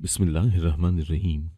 बिस्मिल्लाहिर्रहमानिर्रहीम।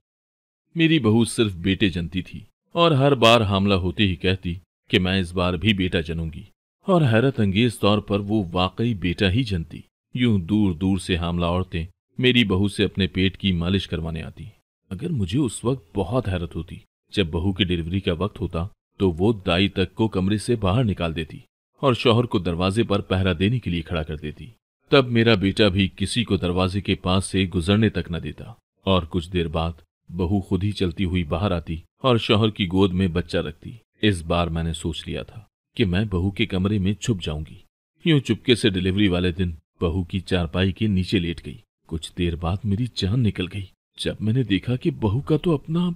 मेरी बहू सिर्फ बेटे जनती थी और हर बार हामला होते ही कहती कि मैं इस बार भी बेटा जनूंगी, और हैरत अंगेज तौर पर वो वाकई बेटा ही जनती। यूं दूर दूर से हामला औरतें मेरी बहू से अपने पेट की मालिश करवाने आती। अगर मुझे उस वक्त बहुत हैरत होती, जब बहू की डिलीवरी का वक्त होता तो वो दाई तक को कमरे से बाहर निकाल देती और शौहर को दरवाजे पर पहरा देने के लिए खड़ा कर देती। तब मेरा बेटा भी किसी को दरवाजे के पास से गुजरने तक न देता, और कुछ देर बाद बहू खुद ही चलती हुई बाहर आती और शौहर की गोद में बच्चा रखती। इस बार मैंने सोच लिया था कि मैं बहू के कमरे में छुप जाऊंगी। यूं चुपके से डिलीवरी वाले दिन बहू की चारपाई के नीचे लेट गई। कुछ देर बाद मेरी जान निकल गई जब मैंने देखा कि बहू का तो अपना।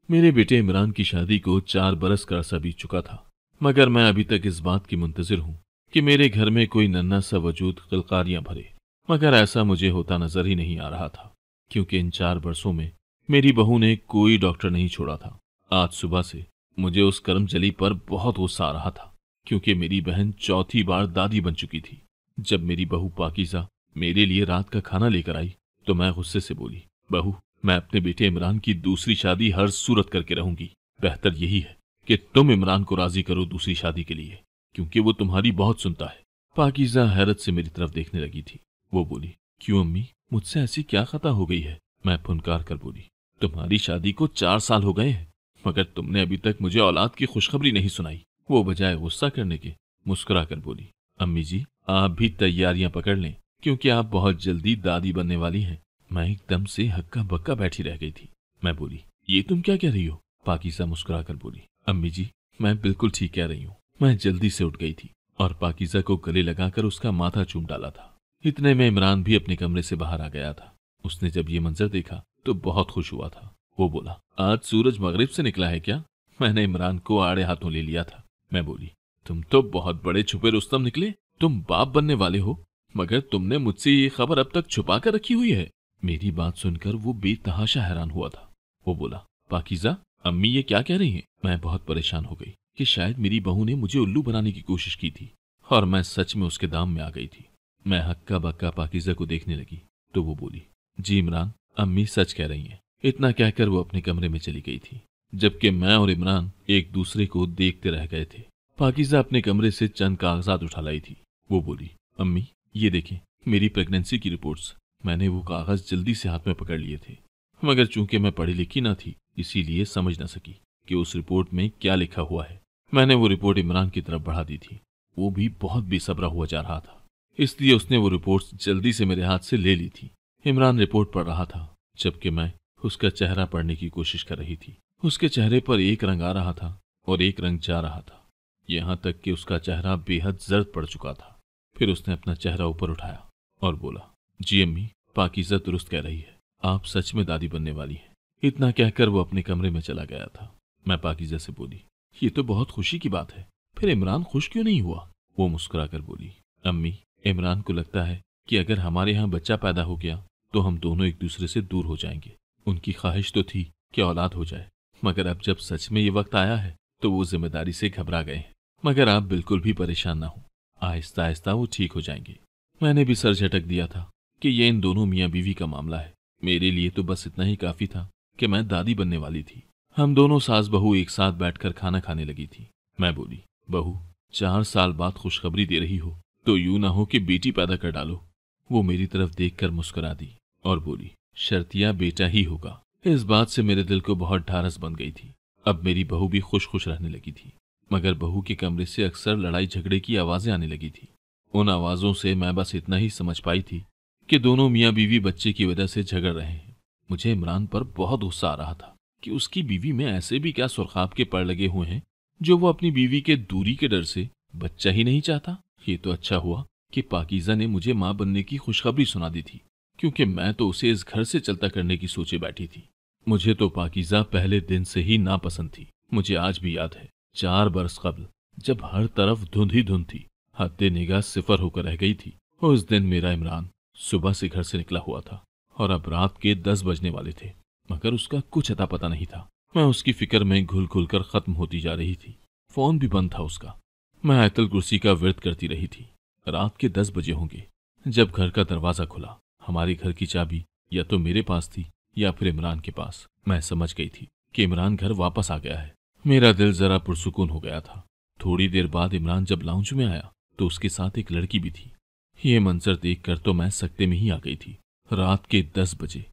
मेरे बेटे इमरान की शादी को 4 बरस का अरसा बीत चुका था, मगर मैं अभी तक इस बात की मुंतजिर हूं कि मेरे घर में कोई नन्हा सा वजूद किलकारियां भरे। मगर ऐसा मुझे होता नजर ही नहीं आ रहा था, क्योंकि इन 4 बरसों में मेरी बहू ने कोई डॉक्टर नहीं छोड़ा था। आज सुबह से मुझे उस करमजली पर बहुत गुस्सा आ रहा था, क्योंकि मेरी बहन चौथी बार दादी बन चुकी थी। जब मेरी बहू पाकीज़ा मेरे लिए रात का खाना लेकर आई तो मैं गुस्से से बोली, बहू, मैं अपने बेटे इमरान की दूसरी शादी हर सूरत करके रहूंगी। बेहतर यही है कि तुम इमरान को राजी करो दूसरी शादी के लिए, क्योंकि वो तुम्हारी बहुत सुनता है। पाकीज़ा हैरत से मेरी तरफ देखने लगी थी। वो बोली, क्यों अम्मी, मुझसे ऐसी क्या खता हो गई है? मैं फुनकार कर बोली, तुम्हारी शादी को 4 साल हो गए हैं, मगर तुमने अभी तक मुझे औलाद की खुशखबरी नहीं सुनाई। वो बजाय गुस्सा करने के मुस्कुरा कर बोली, अम्मी जी, आप भी तैयारियां पकड़ लें, क्योंकि आप बहुत जल्दी दादी बनने वाली हैं। मैं एकदम से हक्का बक्का बैठी रह गई थी। मैं बोली, ये तुम क्या कह रही हो? पाकीज़ा मुस्कुरा कर बोली, अम्मी जी, मैं बिल्कुल ठीक कह रही हूँ। मैं जल्दी से उठ गई थी और पाकीज़ा को गले लगाकर उसका माथा चूम डाला था। इतने में इमरान भी अपने कमरे से बाहर आ गया था। उसने जब ये मंजर देखा तो बहुत खुश हुआ था। वो बोला, आज सूरज मगरिब से निकला है क्या? मैंने इमरान को आड़े हाथों ले लिया था। मैं बोली, तुम तो बहुत बड़े छुपे रुस्तम निकले। तुम बाप बनने वाले हो, मगर तुमने मुझसे ये खबर अब तक छुपा कर रखी हुई है। मेरी बात सुनकर वो बेतहाशा हैरान हुआ था। वो बोला, पाकीज़ा, अम्मी ये क्या कह रही हैं? मैं बहुत परेशान हो गई कि शायद मेरी बहू ने मुझे उल्लू बनाने की कोशिश की थी और मैं सच में उसके दाम में आ गई थी। मैं हक्का बक्का पाकीज़ा को देखने लगी तो वो बोली, जी इमरान, अम्मी सच कह रही हैं। इतना कहकर वो अपने कमरे में चली गई थी, जबकि मैं और इमरान एक दूसरे को देखते रह गए थे। पाकीज़ा अपने कमरे से चंद कागजात उठा लाई थी। वो बोली, अम्मी ये देखें, मेरी प्रेगनेंसी की रिपोर्ट्स। मैंने वो कागज जल्दी से हाथ में पकड़ लिए थे, मगर चूंकि मैं पढ़ी लिखी ना थी, इसीलिए समझ न सकी कि उस रिपोर्ट में क्या लिखा हुआ है। मैंने वो रिपोर्ट इमरान की तरफ बढ़ा दी थी। वो भी बहुत बेसब्रा हुआ जा रहा था, इसलिए उसने वो रिपोर्ट्स जल्दी से मेरे हाथ से ले ली थी। इमरान रिपोर्ट पढ़ रहा था, जबकि मैं उसका चेहरा पढ़ने की कोशिश कर रही थी। उसके चेहरे पर एक रंग आ रहा था और एक रंग जा रहा था, यहाँ तक कि उसका चेहरा बेहद जर्द पड़ चुका था। फिर उसने अपना चेहरा ऊपर उठाया और बोला, जी अम्मी, पाकीज़ा दुरुस्त कह रही है, आप सच में दादी बनने वाली हैं। इतना कहकर वो अपने कमरे में चला गया था। मैं पाकीज़ा से बोली, ये तो बहुत खुशी की बात है, फिर इमरान खुश क्यों नहीं हुआ? वो मुस्कुरा कर बोली, अम्मी, इमरान को लगता है कि अगर हमारे यहाँ बच्चा पैदा हो गया तो हम दोनों एक दूसरे से दूर हो जाएंगे। उनकी ख्वाहिश तो थी कि औलाद हो जाए, मगर अब जब सच में ये वक्त आया है तो वो जिम्मेदारी से घबरा गए हैं। मगर आप बिल्कुल भी परेशान ना हो, आहिस्ता आहिस्ता वो ठीक हो जाएंगे। मैंने भी सर झटक दिया था कि ये इन दोनों मियाँ बीवी का मामला है। मेरे लिए तो बस इतना ही काफी था कि मैं दादी बनने वाली थी। हम दोनों सास बहू एक साथ बैठकर खाना खाने लगी थी। मैं बोली, बहू, 4 साल बाद खुशखबरी दे रही हो तो यूं ना हो कि बेटी पैदा कर डालो। वो मेरी तरफ देखकर मुस्कुरा दी और बोली, शर्तिया बेटा ही होगा। इस बात से मेरे दिल को बहुत ढारस बन गई थी। अब मेरी बहू भी खुश खुश रहने लगी थी, मगर बहू के कमरे से अक्सर लड़ाई झगड़े की आवाजें आने लगी थी। उन आवाजों से मैं बस इतना ही समझ पाई थी कि दोनों मियाँ बीवी बच्चे की वजह से झगड़ रहे हैं। मुझे इमरान पर बहुत गुस्सा आ रहा था कि उसकी बीवी में ऐसे भी क्या सुरखाब के पर लगे हुए हैं जो वो अपनी बीवी के दूरी के डर से बच्चा ही नहीं चाहता। ये तो अच्छा हुआ कि पाकीज़ा ने मुझे माँ बनने की खुशखबरी सुना दी थी, क्योंकि मैं तो उसे इस घर से चलता करने की सोचे बैठी थी। मुझे तो पाकीज़ा पहले दिन से ही नापसंद थी। मुझे आज भी याद है, 4 बरस कबल जब हर तरफ धुंध ही धुंध थी, हद्दे निगाह सिफर होकर रह गई थी। उस दिन मेरा इमरान सुबह से घर से निकला हुआ था और अब रात के 10 बजने वाले थे, मगर उसका कुछ अता पता नहीं था। मैं उसकी फिक्र में घुल घुल कर खत्म होती जा रही थी। फोन भी बंद था उसका। मैं आयतल कुर्सी का विर्द करती रही थी। रात के 10 बजे होंगे जब घर का दरवाजा खुला। हमारे घर की चाबी या तो मेरे पास थी या फिर इमरान के पास। मैं समझ गई थी कि इमरान घर वापस आ गया है। मेरा दिल जरा पुरसुकून हो गया था। थोड़ी देर बाद इमरान जब लाउंज में आया तो उसके साथ एक लड़की भी थी। ये मंजर देखकर तो मैं सकते में ही आ गई थी। रात के 10 बजे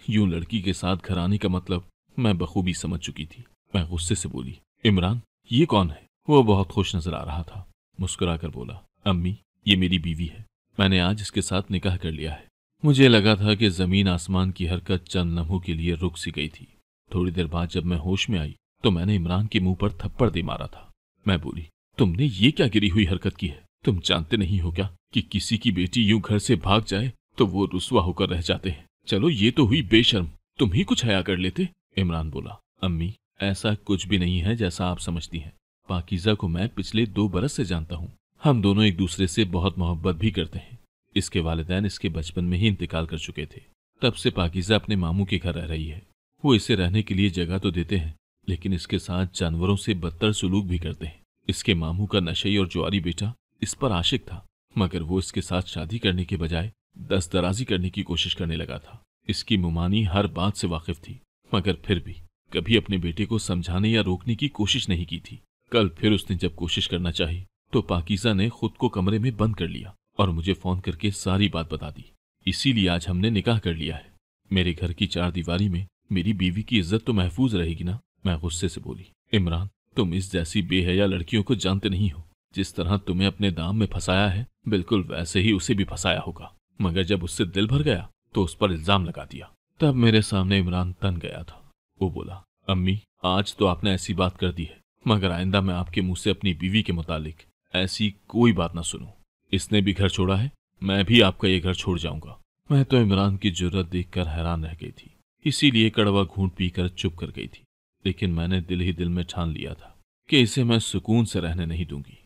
यूं लड़की के साथ घर आने का मतलब मैं बखूबी समझ चुकी थी। मैं गुस्से से बोली, इमरान ये कौन है? वो बहुत खुश नजर आ रहा था। मुस्कुराकर बोला, अम्मी ये मेरी बीवी है। मैंने आज इसके साथ निकाह कर लिया है। मुझे लगा था कि जमीन आसमान की हरकत चंद लम्हों के लिए रुक सी गई थी। थोड़ी देर बाद जब मैं होश में आई तो मैंने इमरान के मुंह पर थप्पड़ दे मारा था। मैं बोली, तुमने ये क्या गिरी हुई हरकत की है? तुम जानते नहीं हो क्या कि किसी की बेटी यूं घर से भाग जाए तो वो रुसवा होकर रह जाते हैं। चलो ये तो हुई बेशर्म, तुम ही कुछ हया कर लेते। इमरान बोला, अम्मी ऐसा कुछ भी नहीं है जैसा आप समझती हैं। पाकीज़ा को मैं पिछले 2 बरस से जानता हूँ। हम दोनों एक दूसरे से बहुत मोहब्बत भी करते हैं। इसके वालिदैन इसके बचपन में ही इंतकाल कर चुके थे। तब से पाकीज़ा अपने मामू के घर रह रही है। वो इसे रहने के लिए जगह तो देते हैं, लेकिन इसके साथ जानवरों से बदतर सुलूक भी करते हैं। इसके मामू का नशई और जुआरी बेटा इस पर आशिक था, मगर वो इसके साथ शादी करने के बजाय दस्तदराजी करने की कोशिश करने लगा था। इसकी मुमानी हर बात से वाकिफ थी, मगर फिर भी कभी अपने बेटे को समझाने या रोकने की कोशिश नहीं की थी। कल फिर उसने जब कोशिश करना चाही तो पाकीज़ा ने खुद को कमरे में बंद कर लिया और मुझे फोन करके सारी बात बता दी। इसीलिए आज हमने निकाह कर लिया है। मेरे घर की 4 दीवारी में मेरी बीवी की इज्जत तो महफूज रहेगी ना। मैं गुस्से से बोली, इमरान तुम इस जैसी बेहया लड़कियों को जानते नहीं हो। जिस तरह तुम्हें अपने दाम में फंसाया है बिल्कुल वैसे ही उसे भी फंसाया होगा, मगर जब उससे दिल भर गया तो उस पर इल्जाम लगा दिया। तब मेरे सामने इमरान तन गया था। वो बोला, अम्मी आज तो आपने ऐसी बात कर दी है, मगर आइंदा मैं आपके मुंह से अपनी बीवी के मुतालिक ऐसी कोई बात ना सुनूं। इसने भी घर छोड़ा है, मैं भी आपका ये घर छोड़ जाऊंगा। मैं तो इमरान की जुर्रत देखकर हैरान रह गई थी, इसीलिए कड़वा घूंट पीकर चुप कर गई थी। लेकिन मैंने दिल ही दिल में ठान लिया था कि इसे मैं सुकून से रहने नहीं दूंगी।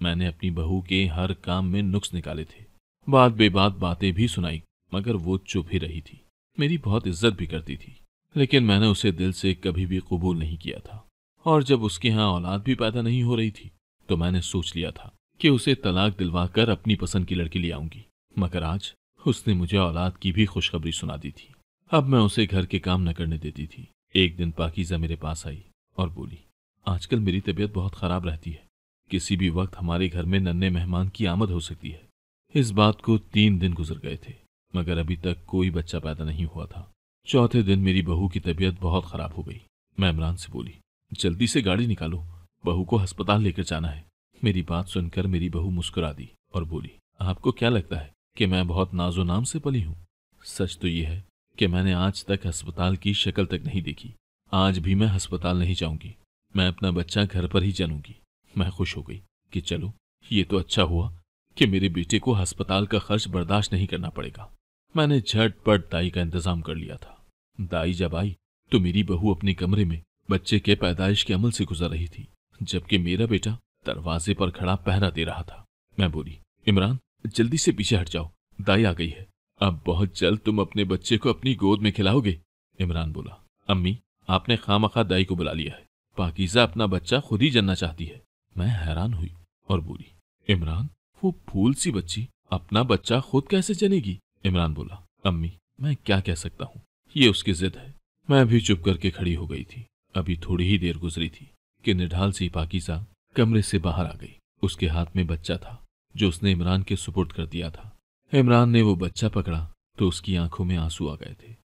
मैंने अपनी बहू के हर काम में नुक्स निकाले थे, बात बेबात बातें भी सुनाई, मगर वो चुप ही रही थी। मेरी बहुत इज्जत भी करती थी, लेकिन मैंने उसे दिल से कभी भी कबूल नहीं किया था। और जब उसके यहाँ औलाद भी पैदा नहीं हो रही थी तो मैंने सोच लिया था कि उसे तलाक दिलवाकर अपनी पसंद की लड़की ले आऊंगी। मगर आज उसने मुझे औलाद की भी खुशखबरी सुना दी थी। अब मैं उसे घर के काम न करने देती थी। एक दिन पाकीज़ा मेरे पास आई और बोली, आजकल मेरी तबीयत बहुत खराब रहती है। किसी भी वक्त हमारे घर में नन्हे मेहमान की आमद हो सकती है। इस बात को 3 दिन गुजर गए थे, मगर अभी तक कोई बच्चा पैदा नहीं हुआ था। चौथे दिन मेरी बहू की तबीयत बहुत खराब हो गई। मैं इमरान से बोली, जल्दी से गाड़ी निकालो, बहू को अस्पताल लेकर जाना है। मेरी बात सुनकर मेरी बहू मुस्कुरा दी और बोली, आपको क्या लगता है कि मैं बहुत नाजो नाम से पली हूँ? सच तो ये है कि मैंने आज तक अस्पताल की शक्ल तक नहीं देखी। आज भी मैं अस्पताल नहीं जाऊंगी, मैं अपना बच्चा घर पर ही जनूंगी। मैं खुश हो गई कि चलो ये तो अच्छा हुआ कि मेरे बेटे को अस्पताल का खर्च बर्दाश्त नहीं करना पड़ेगा। मैंने झटपट दाई का इंतजाम कर लिया था। दाई जब आई तो मेरी बहू अपने कमरे में बच्चे के पैदाइश के अमल से गुजर रही थी, जबकि मेरा बेटा दरवाजे पर खड़ा पहरा दे रहा था। मैं बोली, इमरान जल्दी से पीछे हट जाओ, दाई आ गई है। अब बहुत जल्द तुम अपने बच्चे को अपनी गोद में खिलाओगे। इमरान बोला, अम्मी आपने खामखा दाई को बुला लिया है, पाकीज़ा अपना बच्चा खुद ही जनना चाहती है। मैं हैरान हुई और बोली, इमरान वो फूल सी बच्ची अपना बच्चा खुद कैसे जनेगी? इमरान बोला, अम्मी मैं क्या कह सकता हूँ, ये उसकी जिद है। मैं भी चुप करके खड़ी हो गई थी। अभी थोड़ी ही देर गुजरी थी कि निढाल सी पाकीज़ा कमरे से बाहर आ गई। उसके हाथ में बच्चा था जो उसने इमरान के सुपुर्द कर दिया था। इमरान ने वो बच्चा पकड़ा तो उसकी आंखों में आंसू आ गए थे।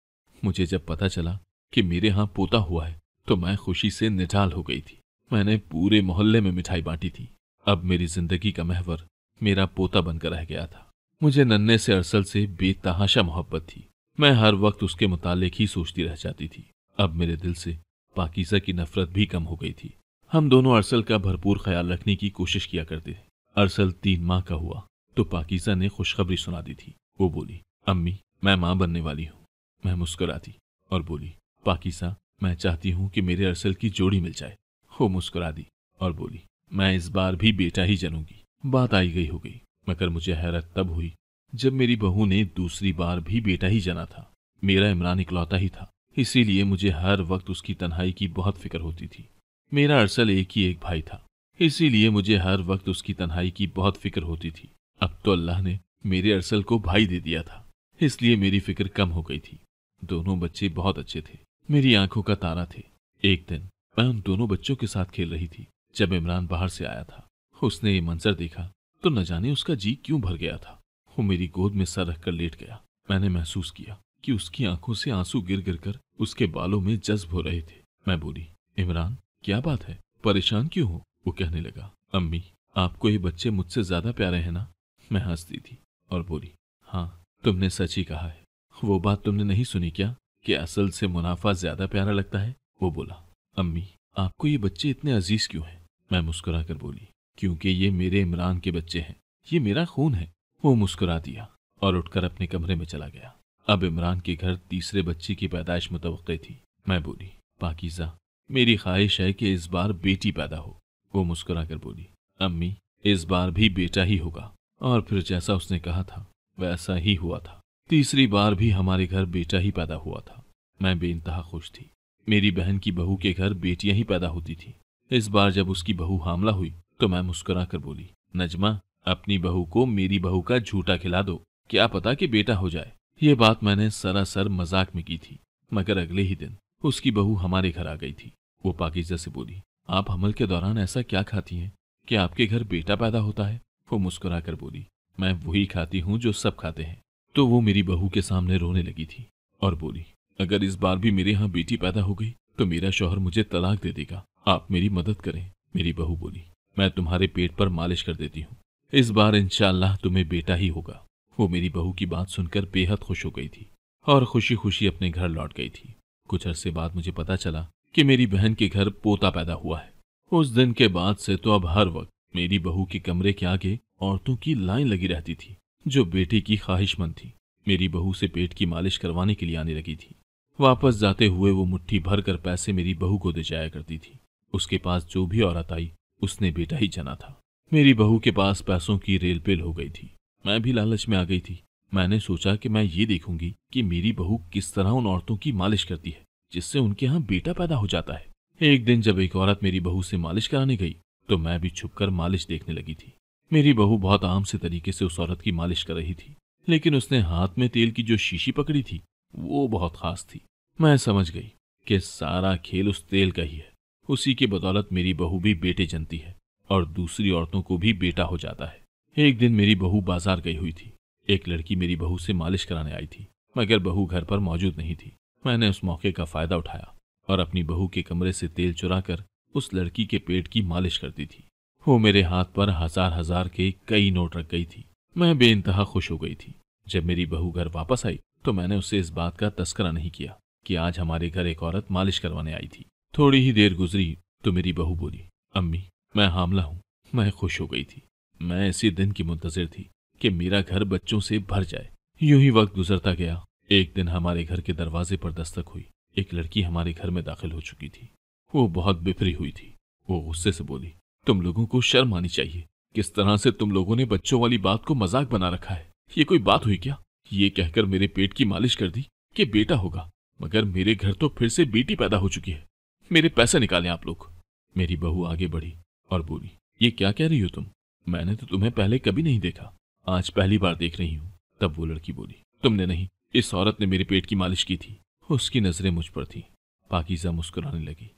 मुझे जब पता चला कि मेरे यहाँ पोता हुआ है तो मैं खुशी से निढाल हो गई थी। मैंने पूरे मोहल्ले में मिठाई बांटी थी। अब मेरी जिंदगी का महवर मेरा पोता बनकर रह गया था। मुझे नन्हे से अरसल से बेतहाशा मोहब्बत थी। मैं हर वक्त उसके मुतालिक ही सोचती रह जाती थी। अब मेरे दिल से पाकीज़ा की नफरत भी कम हो गई थी। हम दोनों अरसल का भरपूर ख्याल रखने की कोशिश किया करते थे। अरसल 3 माह का हुआ तो पाकीज़ा ने खुशखबरी सुना दी थी। वो बोली, अम्मी मैं माँ बनने वाली हूँ। मैं मुस्कुराती और बोली, पाकीज़ा मैं चाहती हूँ कि मेरे अरसल की जोड़ी मिल जाए। वो मुस्कुरा दी और बोली, मैं इस बार भी बेटा ही जनूंगी। बात आई गई हो गई, मगर मुझे हैरत तब हुई जब मेरी बहू ने दूसरी बार भी बेटा ही जना था। मेरा इमरान इकलौता ही था, इसीलिए मुझे हर वक्त उसकी तन्हाई की बहुत फिक्र होती थी। मेरा अरसल एक ही एक भाई था, इसीलिए मुझे हर वक्त उसकी तन्हाई की बहुत फिक्र होती थी। अब तो अल्लाह ने मेरे अरसल को भाई दे दिया था, इसलिए मेरी फिक्र कम हो गई थी। दोनों बच्चे बहुत अच्छे थे, मेरी आंखों का तारा थे। एक दिन मैं उन दोनों बच्चों के साथ खेल रही थी जब इमरान बाहर से आया था। उसने ये मंजर देखा तो न जाने उसका जी क्यों भर गया था। वो मेरी गोद में सर रखकर लेट गया। मैंने महसूस किया कि उसकी आंखों से आंसू गिर गिर कर उसके बालों में जज्ब हो रहे थे। मैं बोली, इमरान क्या बात है, परेशान क्यों हो? वो कहने लगा, अम्मी आपको ये बच्चे मुझसे ज्यादा प्यारे हैं ना? मैं हंसती थी और बोली, हाँ तुमने सच ही कहा है। वो बात तुमने नहीं सुनी क्या कि असल से मुनाफा ज्यादा प्यारा लगता है? वो बोला, अम्मी आपको ये बच्चे इतने अजीज क्यों हैं? मैं मुस्कुराकर बोली, क्योंकि ये मेरे इमरान के बच्चे हैं, ये मेरा खून है। वो मुस्कुरा दिया और उठकर अपने कमरे में चला गया। अब इमरान के घर तीसरे बच्चे की पैदाइश मुतवक्के थी। मैं बोली, पाकीज़ा मेरी ख्वाहिश है कि इस बार बेटी पैदा हो। वो मुस्कुराकर बोली, अम्मी इस बार भी बेटा ही होगा। और फिर जैसा उसने कहा था वैसा ही हुआ था। तीसरी बार भी हमारे घर बेटा ही पैदा हुआ था। मैं बेइंतहा खुश थी। मेरी बहन की बहू के घर बेटियां ही पैदा होती थी। इस बार जब उसकी बहू हामला हुई तो मैं मुस्कुराकर बोली, नजमा अपनी बहू को मेरी बहू का झूठा खिला दो, क्या पता कि बेटा हो जाए। ये बात मैंने सरासर मजाक में की थी, मगर अगले ही दिन उसकी बहू हमारे घर आ गई थी। वो पाकीज़ा से बोली, आप हमल के दौरान ऐसा क्या खाती हैं कि आपके घर बेटा पैदा होता है? वो मुस्कुराकर बोली, मैं वही खाती हूँ जो सब खाते हैं। तो वो मेरी बहू के सामने रोने लगी थी और बोली, अगर इस बार भी मेरे यहाँ बेटी पैदा हो गई तो मेरा शौहर मुझे तलाक दे देगा, आप मेरी मदद करें। मेरी बहू बोली, मैं तुम्हारे पेट पर मालिश कर देती हूँ, इस बार इंशाअल्लाह तुम्हें बेटा ही होगा। वो मेरी बहू की बात सुनकर बेहद खुश हो गई थी और खुशी खुशी अपने घर लौट गई थी। कुछ अरसे बाद मुझे पता चला कि मेरी बहन के घर पोता पैदा हुआ है। उस दिन के बाद से तो अब हर वक्त मेरी बहू के कमरे के आगे औरतों की लाइन लगी रहती थी जो बेटे की ख्वाहिशमंद थी। मेरी बहू से पेट की मालिश करवाने के लिए आने लगी थी। वापस जाते हुए वो मुट्ठी भर कर पैसे मेरी बहू को दे जाया करती थी। उसके पास जो भी औरत आई उसने बेटा ही जना था। मेरी बहू के पास पैसों की रेलपेल हो गई थी। मैं भी लालच में आ गई थी। मैंने सोचा कि मैं ये देखूंगी कि मेरी बहू किस तरह उन औरतों की मालिश करती है जिससे उनके यहाँ बेटा पैदा हो जाता है। एक दिन जब एक औरत मेरी बहू से मालिश कराने गई तो मैं भी छुपकर मालिश देखने लगी थी। मेरी बहू बहुत आम से तरीके से उस औरत की मालिश कर रही थी, लेकिन उसने हाथ में तेल की जो शीशी पकड़ी थी वो बहुत खास थी। मैं समझ गई कि सारा खेल उस तेल का ही है। उसी की बदौलत मेरी बहू भी बेटे जनती है और दूसरी औरतों को भी बेटा हो जाता है। एक दिन मेरी बहू बाजार गई हुई थी। एक लड़की मेरी बहू से मालिश कराने आई थी, मगर बहू घर पर मौजूद नहीं थी। मैंने उस मौके का फायदा उठाया और अपनी बहू के कमरे से तेल चुराकर उस लड़की के पेट की मालिश करती थी। वो मेरे हाथ पर हजार हजार के कई नोट रख गई थी। मैं बेइंतहा खुश हो गई थी। जब मेरी बहू घर वापस आई तो मैंने उससे इस बात का तस्करा नहीं किया कि आज हमारे घर एक औरत मालिश करवाने आई थी। थोड़ी ही देर गुजरी तो मेरी बहू बोली, अम्मी मैं हामला हूँ। मैं खुश हो गई थी। मैं इसी दिन की मुंतजिर थी कि मेरा घर बच्चों से भर जाए। यूं ही वक्त गुजरता गया। एक दिन हमारे घर के दरवाजे पर दस्तक हुई। एक लड़की हमारे घर में दाखिल हो चुकी थी। वो बहुत बिफरी हुई थी। वो गुस्से से बोली, तुम लोगों को शर्म आनी चाहिए। किस तरह से तुम लोगों ने बच्चों वाली बात को मजाक बना रखा है। ये कोई बात हुई क्या? ये कहकर मेरे पेट की मालिश कर दी कि बेटा होगा, मगर मेरे घर तो फिर से बेटी पैदा हो चुकी है। मेरे पैसे निकालें आप लोग। मेरी बहू आगे बढ़ी और बोली, ये क्या कह रही हो तुम? मैंने तो तुम्हें पहले कभी नहीं देखा, आज पहली बार देख रही हूँ। तब वो लड़की बोली, तुमने नहीं, इस औरत ने मेरे पेट की मालिश की थी। उसकी नजरें मुझ पर थी। पाकीज़ा मुस्कुराने लगी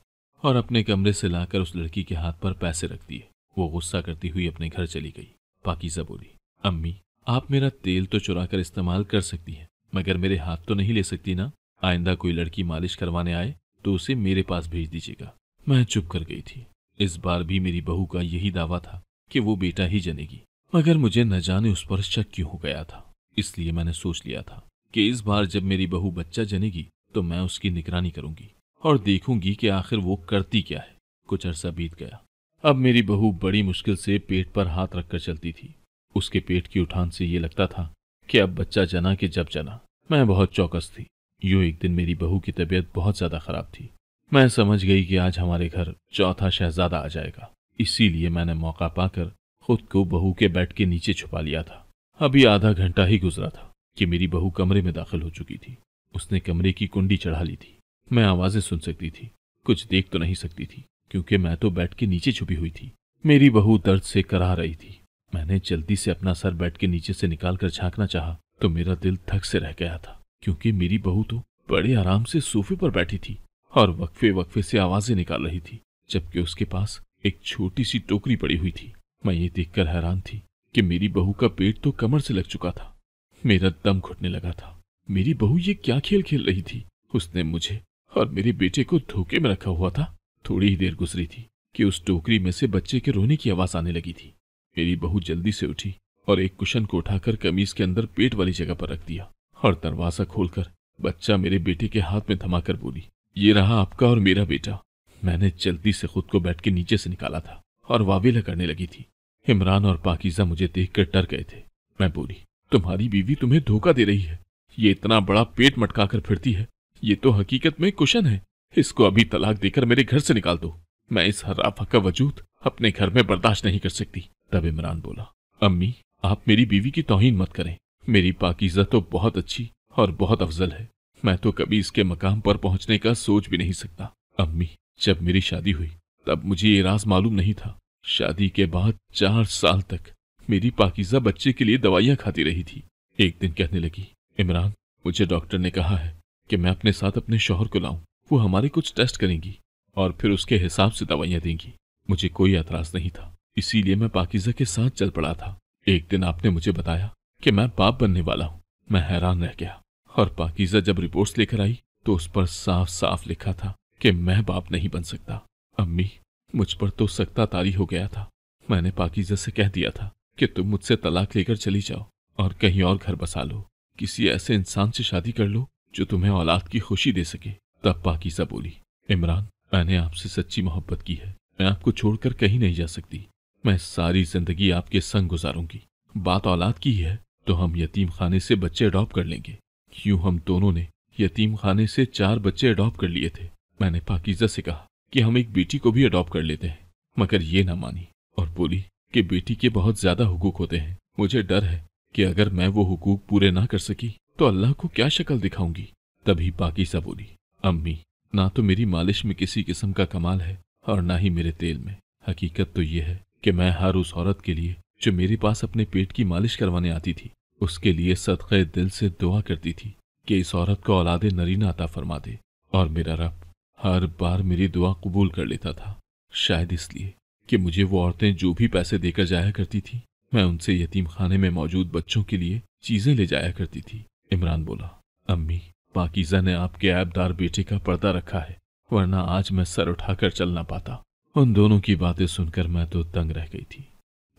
और अपने कमरे से लाकर उस लड़की के हाथ पर पैसे रख दिए। वो गुस्सा करती हुई अपने घर चली गई। पाकीज़ा बोली, अम्मी आप मेरा तेल तो चुरा कर इस्तेमाल कर सकती हैं, मगर मेरे हाथ तो नहीं ले सकती ना। आइंदा कोई लड़की मालिश करवाने आए तो उसे मेरे पास भेज दीजिएगा। मैं चुप कर गई थी। इस बार भी मेरी बहू का यही दावा था कि वो बेटा ही जनेगी, मगर मुझे न जाने उस पर शक क्यों हो गया था। इसलिए मैंने सोच लिया था कि इस बार जब मेरी बहू बच्चा जनेगी तो मैं उसकी निगरानी करूंगी और देखूंगी कि आखिर वो करती क्या है। कुछ अरसा बीत गया। अब मेरी बहू बड़ी मुश्किल से पेट पर हाथ रखकर चलती थी। उसके पेट की उठान से ये लगता था कि अब बच्चा जना कि जब जना। मैं बहुत चौकस थी। यूं एक दिन मेरी बहू की तबीयत बहुत ज्यादा खराब थी। मैं समझ गई कि आज हमारे घर चौथा शहजादा आ जाएगा। इसीलिए मैंने मौका पाकर खुद को बहू के बेड के नीचे छुपा लिया था। अभी आधा घंटा ही गुजरा था कि मेरी बहू कमरे में दाखिल हो चुकी थी। उसने कमरे की कुंडी चढ़ा ली थी। मैं आवाजें सुन सकती थी, कुछ देख तो नहीं सकती थी क्योंकि मैं तो बेड के नीचे छुपी हुई थी। मेरी बहू दर्द से कराह रही थी। मैंने जल्दी से अपना सर बेड के नीचे से निकालकर झांकना चाहा तो मेरा दिल धक से रह गया था, क्योंकि मेरी बहू तो बड़े आराम से सोफे पर बैठी थी और वक्फे वक्फे से आवाजें निकाल रही थी, जबकि उसके पास एक छोटी सी टोकरी पड़ी हुई थी। मैं ये देखकर हैरान थी कि मेरी बहू का पेट तो कमर से लग चुका था। मेरा दम घुटने लगा था। मेरी बहू ये क्या खेल खेल रही थी? उसने मुझे और मेरे बेटे को धोखे में रखा हुआ था। थोड़ी ही देर गुजरी थी कि उस टोकरी में से बच्चे के रोने की आवाज आने लगी थी। मेरी बहू जल्दी से उठी और एक कुशन को उठाकर कमीज के अंदर पेट वाली जगह पर रख दिया और दरवाजा खोलकर बच्चा मेरे बेटे के हाथ में थमाकर बोली, ये रहा आपका और मेरा बेटा। मैंने जल्दी से खुद को बेड के नीचे से निकाला था और वावेला करने लगी थी। इमरान और पाकीज़ा मुझे देखकर डर गए थे। मैं बोली, तुम्हारी बीवी तुम्हें धोखा दे रही है। ये इतना बड़ा पेट मटकाकर फिरती है। ये तो हकीकत में कुशन है। इसको अभी तलाक देकर मेरे घर से निकाल दो। मैं इस हराफा का वजूद अपने घर में बर्दाश्त नहीं कर सकती। तब इमरान बोला, अम्मी, आप मेरी बीवी की तौहीन मत करें। मेरी पाकीज़ा तो बहुत अच्छी और बहुत अफजल है। मैं तो कभी इसके मकाम पर पहुंचने का सोच भी नहीं सकता। अम्मी, जब मेरी शादी हुई तब मुझे ये राज मालूम नहीं था। शादी के बाद 4 साल तक मेरी पाकीज़ा बच्चे के लिए दवाइयां खाती रही थी। एक दिन कहने लगी, इमरान, मुझे डॉक्टर ने कहा है कि मैं अपने साथ अपने शौहर को लाऊं। वो हमारे कुछ टेस्ट करेंगी और फिर उसके हिसाब से दवाइयां देंगी। मुझे कोई एतराज नहीं था, इसीलिए मैं पाकीज़ा के साथ चल पड़ा था। एक दिन आपने मुझे बताया कि मैं बाप बनने वाला हूँ। मैं हैरान रह गया और पाकीज़ा जब रिपोर्ट्स लेकर आई तो उस पर साफ साफ लिखा था कि मैं बाप नहीं बन सकता। अम्मी, मुझ पर तो सख्ता तारी हो गया था। मैंने पाकीज़ा से कह दिया था कि तुम मुझसे तलाक लेकर चली जाओ और कहीं और घर बसा लो। किसी ऐसे इंसान से शादी कर लो जो तुम्हें औलाद की खुशी दे सके। तब पाकीज़ा बोली, इमरान, मैंने आपसे सच्ची मोहब्बत की है। मैं आपको छोड़कर कहीं नहीं जा सकती। मैं सारी जिंदगी आपके संग गुजारूंगी। बात औलाद की है तो हम यतीम खाने से बच्चे अडॉप्ट कर लेंगे। यूं हम दोनों ने यतीम खाने से 4 बच्चे अडॉप्ट कर लिए थे। मैंने पाकीज़ा से कहा कि हम एक बेटी को भी अडॉप्ट कर लेते हैं, मगर ये ना मानी और बोली कि बेटी के बहुत ज्यादा हुकूक होते हैं। मुझे डर है कि अगर मैं वो हुकूक पूरे ना कर सकी तो अल्लाह को क्या शक्ल दिखाऊंगी। तभी पाकीज़ा बोली, अम्मी, ना तो मेरी मालिश में किसी किस्म का कमाल है और ना ही मेरे तेल में। हकीकत तो ये है कि मैं हर उस औरत के लिए जो मेरे पास अपने पेट की मालिश करवाने आती थी, उसके लिए सदक़े दिल से दुआ करती थी कि इस औरत को औलादे नरीना अता फरमा दे। और मेरा रब हर बार मेरी दुआ कबूल कर लेता था। शायद इसलिए कि मुझे वो औरतें जो भी पैसे देकर जाया करती थी, मैं उनसे यतीम खाने में मौजूद बच्चों के लिए चीजें ले जाया करती थी। इमरान बोला, अम्मी, पाकीज़ा ने आपके ऐबदार बेटे का पर्दा रखा है, वरना आज मैं सर उठाकर चल ना पाता। उन दोनों की बातें सुनकर मैं तो दंग रह गई थी।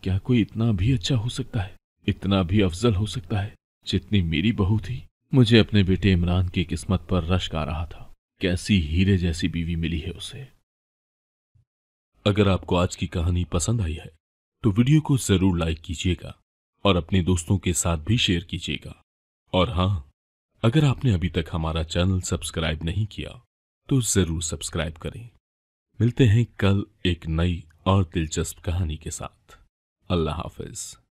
क्या कोई इतना भी अच्छा हो सकता है, इतना भी अफजल हो सकता है जितनी मेरी बहू थी? मुझे अपने बेटे इमरान की किस्मत पर रश्क आ रहा था। कैसी हीरे जैसी बीवी मिली है उसे। अगर आपको आज की कहानी पसंद आई है तो वीडियो को जरूर लाइक कीजिएगा और अपने दोस्तों के साथ भी शेयर कीजिएगा। और हाँ, अगर आपने अभी तक हमारा चैनल सब्सक्राइब नहीं किया तो जरूर सब्सक्राइब करें। मिलते हैं कल एक नई और दिलचस्प कहानी के साथ। अल्लाह हाफिज।